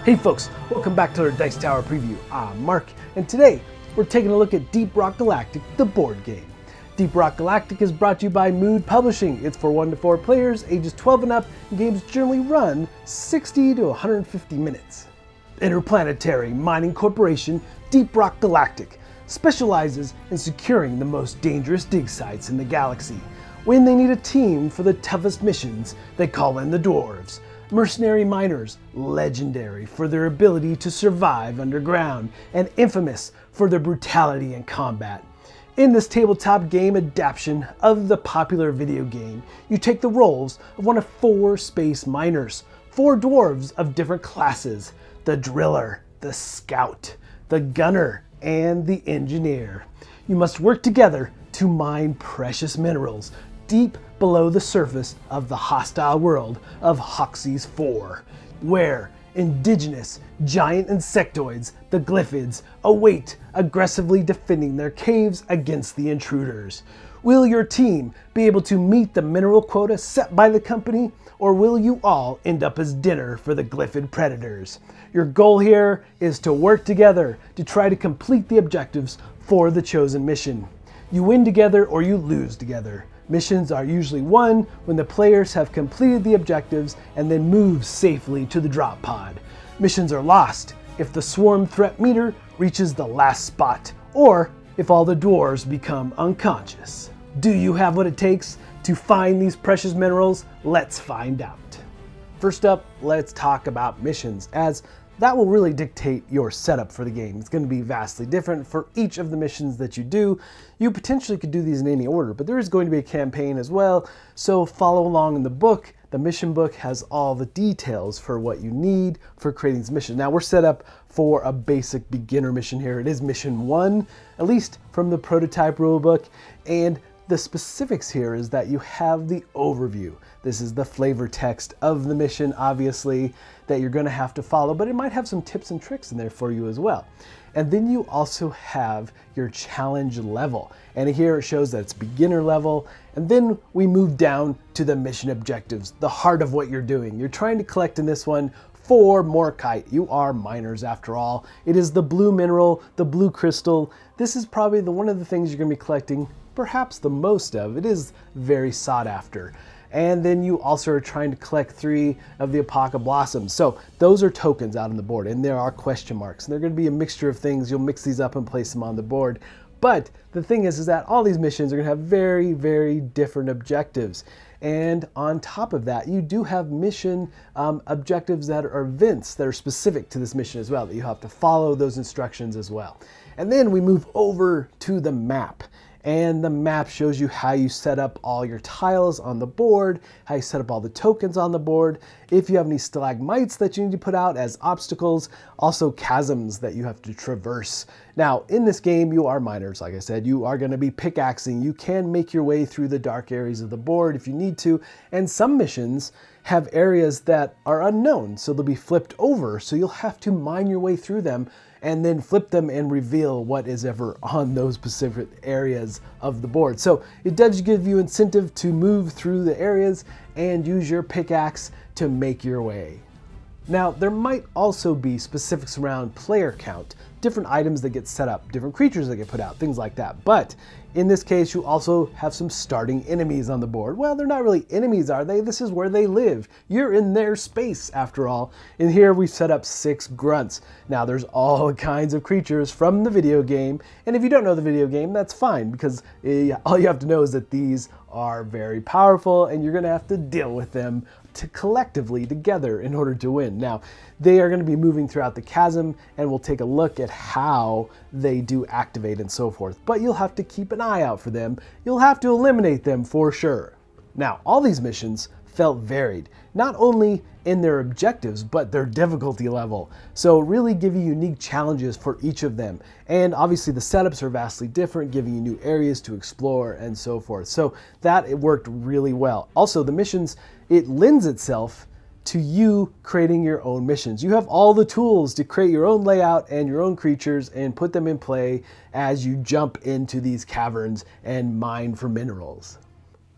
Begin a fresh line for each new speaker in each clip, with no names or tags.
Hey folks, welcome back to our Dice Tower preview. I'm Mark, and today we're taking a look at Deep Rock Galactic, the board game. Deep Rock Galactic is brought to you by Mood Publishing. It's for 1 to 4 players, ages 12 and up, and games generally run 60 to 150 minutes. Interplanetary mining corporation Deep Rock Galactic specializes in securing the most dangerous dig sites in the galaxy. When they need a team for the toughest missions, they call in the Dwarves. Mercenary miners, legendary for their ability to survive underground, and infamous for their brutality in combat. In this tabletop game adaptation of the popular video game, you take the roles of one of 4 space miners, 4 dwarves of different classes: the driller, the scout, the gunner, and the engineer. You must work together to mine precious minerals deep below the surface of the hostile world of Hoxie's 4, where indigenous giant insectoids, the Glyphids, await, aggressively defending their caves against the intruders. Will your team be able to meet the mineral quota set by the company, or will you all end up as dinner for the Glyphid predators? Your goal here is to work together to try to complete the objectives for the chosen mission. You win together or you lose together. Missions are usually won when the players have completed the objectives and then move safely to the drop pod. Missions are lost if the swarm threat meter reaches the last spot, or if all the dwarves become unconscious. Do you have what it takes to find these precious minerals? Let's find out. First up, let's talk about missions, as that will really dictate your setup for the game. It's going to be vastly different for each of the missions that you do. You potentially could do these in any order, but there is going to be a campaign as well, so follow along in the book. The mission book has all the details for what you need for creating this mission. Now we're set up for a basic beginner mission here. It is mission 1, at least from the prototype rulebook, and the specifics here is that you have the overview. This is the flavor text of the mission, obviously, that you're going to have to follow, but it might have some tips and tricks in there for you as well. And then you also have your challenge level. And here it shows that it's beginner level. And then we move down to the mission objectives, the heart of what you're doing. You're trying to collect in this one 4 Morkite. You are miners after all. It is the blue mineral, the blue crystal. This is probably one of the things you're going to be collecting perhaps the most of. It is very sought after. And then you also are trying to collect 3 of the Apoca Blossoms. So those are tokens out on the board, and there are question marks. And they're going to be a mixture of things. You'll mix these up and place them on the board. But the thing is that all these missions are going to have very, very different objectives. And on top of that, you do have mission objectives that are events that are specific to this mission as well, that you have to follow those instructions as well. And then we move over to the map. And the map shows you how you set up all your tiles on the board, how you set up all the tokens on the board, if you have any stalagmites that you need to put out as obstacles, also chasms that you have to traverse. Now, in this game, you are miners, like I said. You are going to be pickaxing. You can make your way through the dark areas of the board if you need to, and some missions have areas that are unknown, so they'll be flipped over, so you'll have to mine your way through them and then flip them and reveal what is ever on those specific areas of the board. So it does give you incentive to move through the areas and use your pickaxe to make your way. Now, there might also be specifics around player count, different items that get set up, different creatures that get put out, things like that. But in this case, you also have some starting enemies on the board. Well, they're not really enemies, are they? This is where they live. You're in their space, after all. And here we set up 6 grunts. Now, there's all kinds of creatures from the video game. And if you don't know the video game, that's fine, because all you have to know is that these are very powerful, and you're going to have to deal with them collectively together in order to win. Now, they are going to be moving throughout the chasm, and we'll take a look at how they do activate and so forth. But you'll have to keep an eye out for them. You'll have to eliminate them for sure. Now, all these missions felt varied, not only in their objectives, but their difficulty level. So really give you unique challenges for each of them. And obviously the setups are vastly different, giving you new areas to explore and so forth. So that it worked really well. Also, the missions, it lends itself to you creating your own missions. You have all the tools to create your own layout and your own creatures and put them in play as you jump into these caverns and mine for minerals.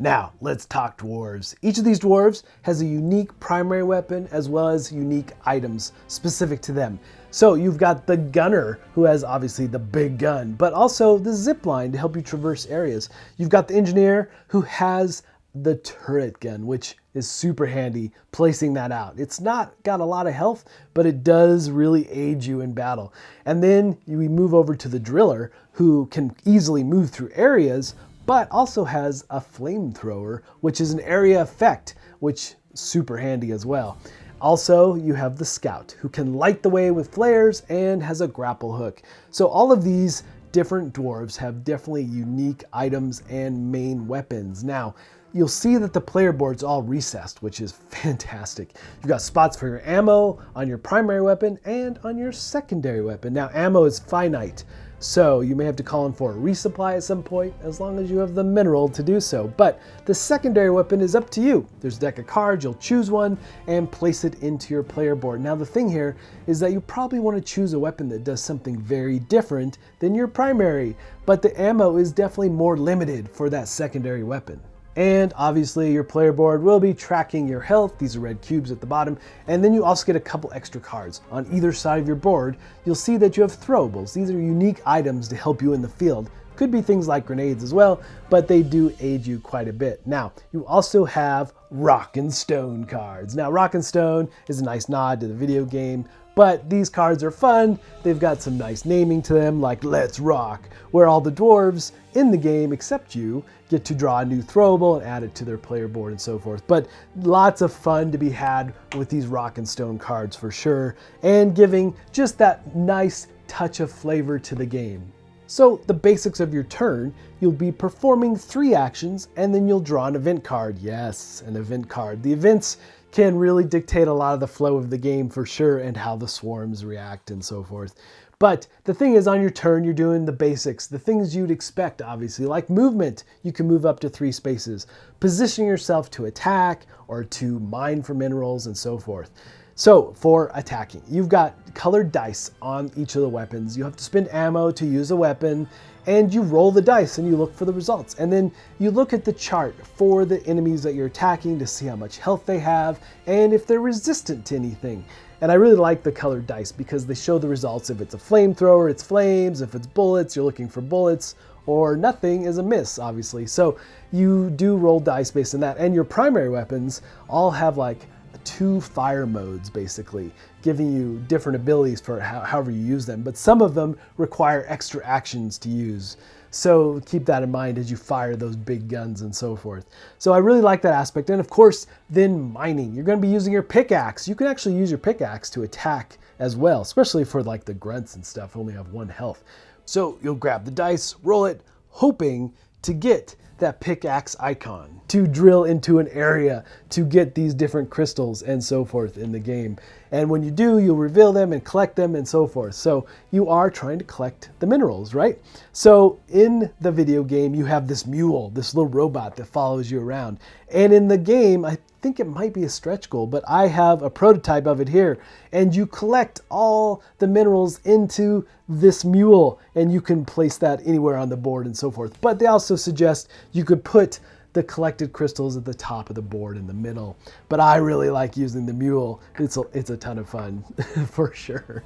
Now, let's talk dwarves. Each of these dwarves has a unique primary weapon as well as unique items specific to them. So you've got the gunner, who has obviously the big gun, but also the zip line to help you traverse areas. You've got the engineer, who has the turret gun, which is super handy placing that out. It's not got a lot of health, but it does really aid you in battle. And then we move over to the driller, who can easily move through areas, but also has a flamethrower, which is an area effect, which is super handy as well. Also, you have the scout, who can light the way with flares and has a grapple hook. So all of these different dwarves have definitely unique items and main weapons. Now, you'll see that the player board's all recessed, which is fantastic. You've got spots for your ammo on your primary weapon and on your secondary weapon. Now, ammo is finite, so you may have to call in for a resupply at some point, as long as you have the mineral to do so. But the secondary weapon is up to you. There's a deck of cards, you'll choose one and place it into your player board. Now the thing here is that you probably want to choose a weapon that does something very different than your primary, but the ammo is definitely more limited for that secondary weapon. And obviously your player board will be tracking your health. These are red cubes at the bottom. And then you also get a couple extra cards. On either side of your board, you'll see that you have throwables. These are unique items to help you in the field. Could be things like grenades as well, but they do aid you quite a bit. Now, you also have rock and stone cards. Now, rock and stone is a nice nod to the video game, but these cards are fun. They've got some nice naming to them, like Let's Rock, where all the dwarves in the game, except you, get to draw a new throwable and add it to their player board and so forth. But lots of fun to be had with these rock and stone cards for sure, and giving just that nice touch of flavor to the game. So the basics of your turn, you'll be performing 3 actions and then you'll draw an event card. Yes, an event card. The events can really dictate a lot of the flow of the game for sure, and how the swarms react and so forth. But the thing is, on your turn, you're doing the basics, the things you'd expect, obviously, like movement. You can move up to 3 spaces, positioning yourself to attack or to mine for minerals and so forth. So for attacking, you've got colored dice on each of the weapons. You have to spend ammo to use a weapon, and you roll the dice and you look for the results. And then you look at the chart for the enemies that you're attacking to see how much health they have and if they're resistant to anything. And I really like the colored dice because they show the results. If it's a flamethrower, it's flames. If it's bullets, you're looking for bullets, or nothing is a miss, obviously. So you do roll dice based on that. And your primary weapons all have like 2 fire modes, basically, giving you different abilities for however you use them. But some of them require extra actions to use. So keep that in mind as you fire those big guns and so forth. So I really like that aspect. And of course, then mining. You're going to be using your pickaxe. You can actually use your pickaxe to attack as well, especially for like the grunts and stuff who only have 1 health. So you'll grab the dice, roll it, hoping to get that pickaxe icon to drill into an area to get these different crystals and so forth in the game. And when you do, you'll reveal them and collect them and so forth. So you are trying to collect the minerals, right? So in the video game, you have this mule, this little robot that follows you around. And in the game, I think it might be a stretch goal, but I have a prototype of it here. And you collect all the minerals into this mule, and you can place that anywhere on the board and so forth. But they also suggest you could put the collected crystals at the top of the board in the middle. But I really like using the mule. It's a ton of fun for sure.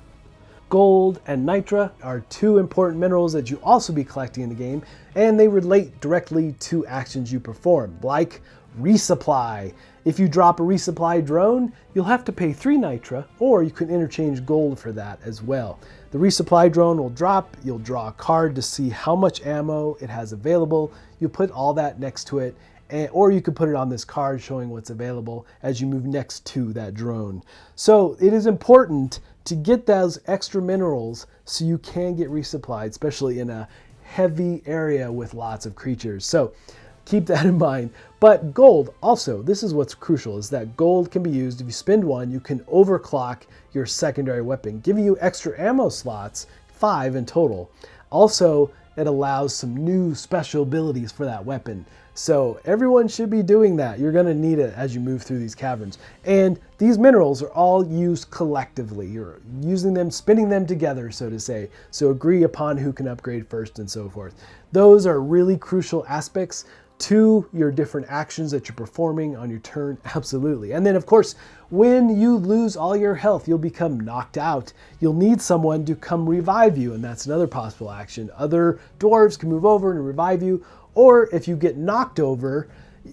Gold and Nitra are 2 important minerals that you also be collecting in the game, and they relate directly to actions you perform, like resupply. If you drop a resupply drone, you'll have to pay 3 Nitra, or you can interchange gold for that as well. The resupply drone will drop, you'll draw a card to see how much ammo it has available. You put all that next to it, or you could put it on this card showing what's available as you move next to that drone. So it is important to get those extra minerals so you can get resupplied, especially in a heavy area with lots of creatures. So keep that in mind. But gold also, this is what's crucial, is that gold can be used. If you spend 1, you can overclock your secondary weapon, giving you extra ammo slots, 5 in total. Also, it allows some new special abilities for that weapon. So everyone should be doing that. You're going to need it as you move through these caverns. And these minerals are all used collectively. You're using them, spinning them together, so to say. So agree upon who can upgrade first and so forth. Those are really crucial aspects to your different actions that you're performing on your turn? Absolutely. And then of course, when you lose all your health, you'll become knocked out. You'll need someone to come revive you, and that's another possible action. Other dwarves can move over and revive you, or if you get knocked over,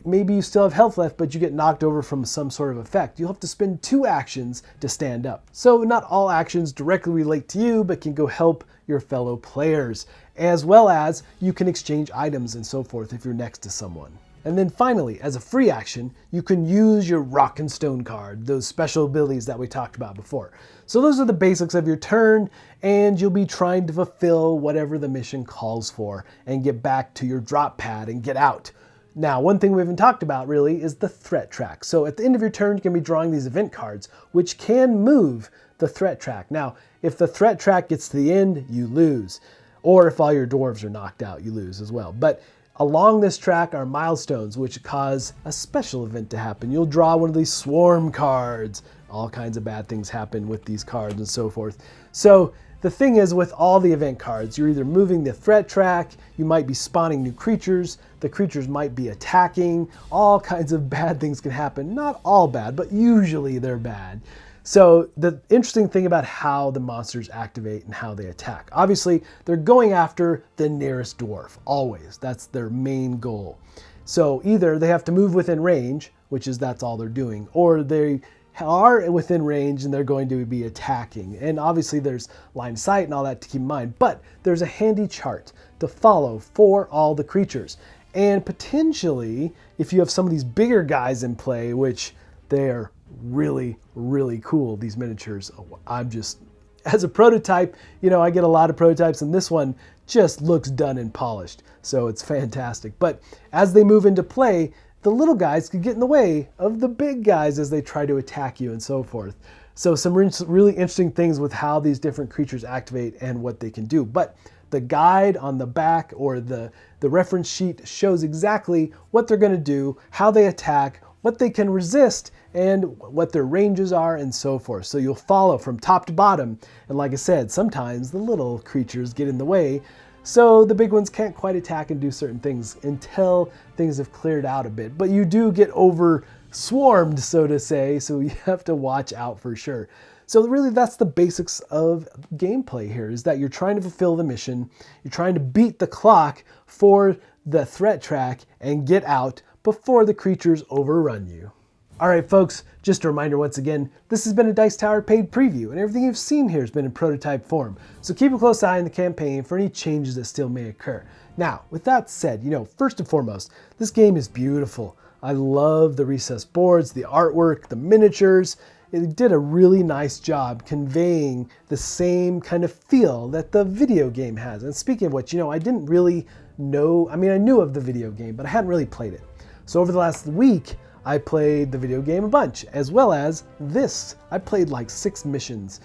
maybe you still have health left, but you get knocked over from some sort of effect. You'll have to spend 2 actions to stand up. So not all actions directly relate to you, but can go help your fellow players, as well as you can exchange items and so forth if you're next to someone. And then finally, as a free action, you can use your Rock and Stone card, those special abilities that we talked about before. So those are the basics of your turn, and you'll be trying to fulfill whatever the mission calls for and get back to your drop pad and get out. Now, one thing we haven't talked about really is the threat track. So at the end of your turn, you're going to be drawing these event cards, which can move the threat track. Now, if the threat track gets to the end, you lose. Or if all your dwarves are knocked out, you lose as well. But along this track are milestones, which cause a special event to happen. You'll draw one of these swarm cards. All kinds of bad things happen with these cards and so forth. So the thing is, with all the event cards, you're either moving the threat track, you might be spawning new creatures, the creatures might be attacking, all kinds of bad things can happen. Not all bad, but usually they're bad. So the interesting thing about how the monsters activate and how they attack. Obviously, they're going after the nearest dwarf, always. That's their main goal. So either they have to move within range, which is that's all they're doing, or they are within range and they're going to be attacking. And obviously there's line of sight and all that to keep in mind, but there's a handy chart to follow for all the creatures. And potentially, if you have some of these bigger guys in play, which they're really, really cool, these miniatures. I'm just, as a prototype, you know, I get a lot of prototypes, and this one just looks done and polished. So it's fantastic. But as they move into play, the little guys could get in the way of the big guys as they try to attack you and so forth. So some really interesting things with how these different creatures activate and what they can do. But the guide on the back, or the reference sheet, shows exactly what they're going to do, how they attack, what they can resist, and what their ranges are, and so forth. So you'll follow from top to bottom. And like I said, sometimes the little creatures get in the way, so the big ones can't quite attack and do certain things until things have cleared out a bit. But you do get over swarmed, so to say, so you have to watch out for sure. So really, that's the basics of gameplay here, is that you're trying to fulfill the mission, you're trying to beat the clock for the threat track and get out before the creatures overrun you. All right, folks, just a reminder once again, this has been a Dice Tower paid preview, and everything you've seen here has been in prototype form. So keep a close eye on the campaign for any changes that still may occur. Now, with that said, first and foremost, this game is beautiful. I love the recessed boards, the artwork, the miniatures. It did a really nice job conveying the same kind of feel that the video game has. And speaking of which, I didn't really know, I knew of the video game, but I hadn't really played it. So over the last week, I played the video game a bunch, as well as this. I played like 6 missions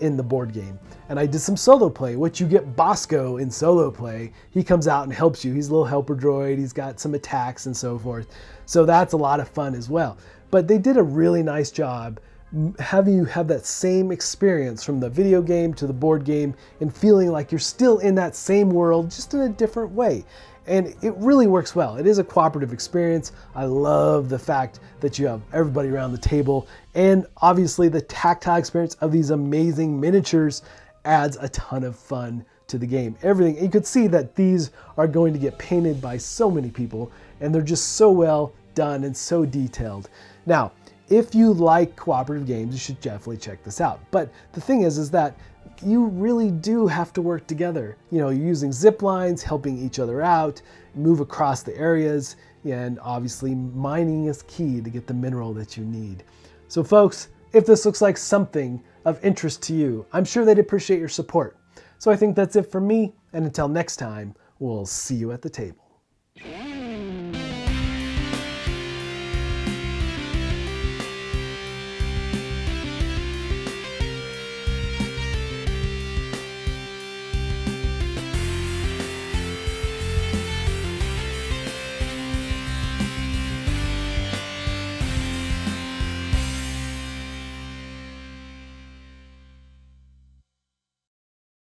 in the board game. And I did some solo play, which you get Bosco in solo play. He comes out and helps you. He's a little helper droid. He's got some attacks and so forth. So that's a lot of fun as well. But they did a really nice job having you have that same experience from the video game to the board game and feeling like you're still in that same world, just in a different way. And it really works well. It is a cooperative experience. I love the fact that you have everybody around the table, and obviously the tactile experience of these amazing miniatures adds a ton of fun to the game. Everything, you could see that these are going to get painted by so many people, and they're just so well done and so detailed. Now, if you like cooperative games, you should definitely check this out. But the thing is that you really do have to work together. You're using zip lines, helping each other out, move across the areas, and obviously mining is key to get the mineral that you need. So folks, if this looks like something of interest to you, I'm sure they'd appreciate your support. So I think that's it for me, and until next time, we'll see you at the table.